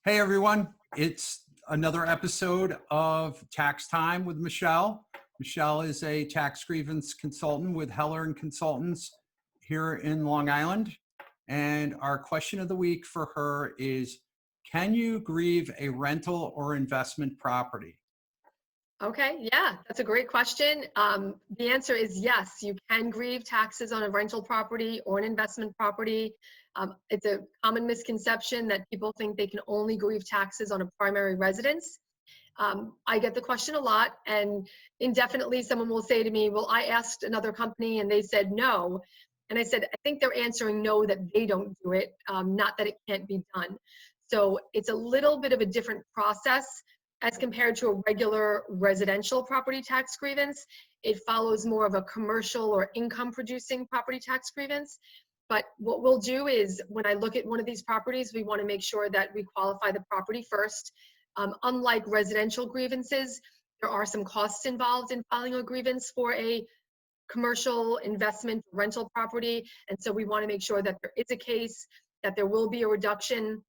Hey everyone, it's another episode of Tax Time with Michele. Michele is a tax grievance consultant with Heller and Consultants here in Long Island. And our question of the week for her is, can you grieve a rental or investment property? Okay, yeah, that's a great question. The answer is yes, you can grieve taxes on a rental property or an investment property. It's a common misconception that people think they can only grieve taxes on a primary residence. I get the question a lot, and indefinitely someone will say to me, well, I asked another company and they said no. And I said, I think they're answering no, that they don't do it, not that it can't be done. So it's a little bit of a different process as compared to a regular residential property tax grievance. It follows more of a commercial or income producing property tax grievance. But what we'll do is when I look at one of these properties, we want to make sure that we qualify the property first. Unlike residential grievances, there are some costs involved in filing a grievance for a commercial investment rental property. And so we want to make sure that there is a case, that there will be a reduction,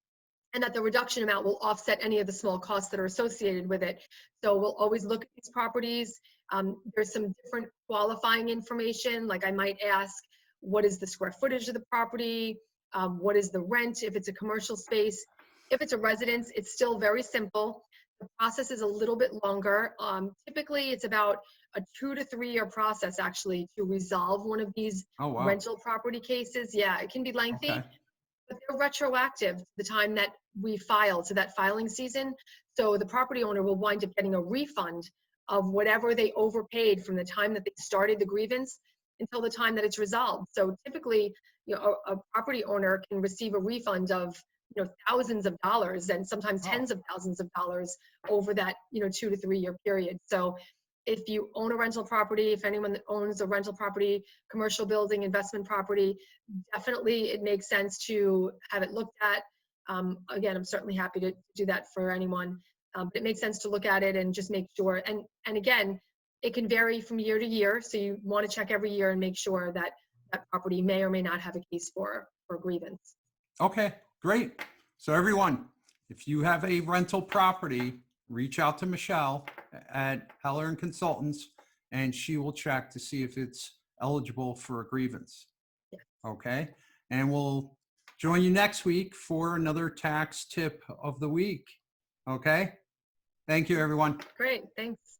and that the reduction amount will offset any of the small costs that are associated with it. So we'll always look at these properties. There's some different qualifying information, like I might ask, what is the square footage of the property? What is the rent if it's a commercial space? If it's a residence, it's still very simple. The process is a little bit longer. Typically, it's about a 2 to 3 year process actually to resolve one of these Oh, wow. rental property cases. Yeah, it can be lengthy, Okay. but they're retroactive to the time that we filed, to that filing season. So the property owner will wind up getting a refund of whatever they overpaid from the time that they started the grievance until the time that it's resolved. So typically, a property owner can receive a refund of thousands of dollars and sometimes Oh, tens of thousands of dollars over that 2 to 3 year period. So if you own a rental property, if anyone that owns a rental property, commercial building, investment property, definitely it makes sense to have it looked at. Again, I'm certainly happy to do that for anyone, but it makes sense to look at it and just make sure. And again, it can vary from year to year, so you want to check every year and make sure that that property may or may not have a case for grievance. okay, great. So everyone, if you have a rental property, reach out to Michele at Heller and Consultants, and she will check to see if it's eligible for a grievance. Yeah. Okay. And we'll join you next week for another tax tip of the week. Okay. Thank you, everyone. Great, thanks.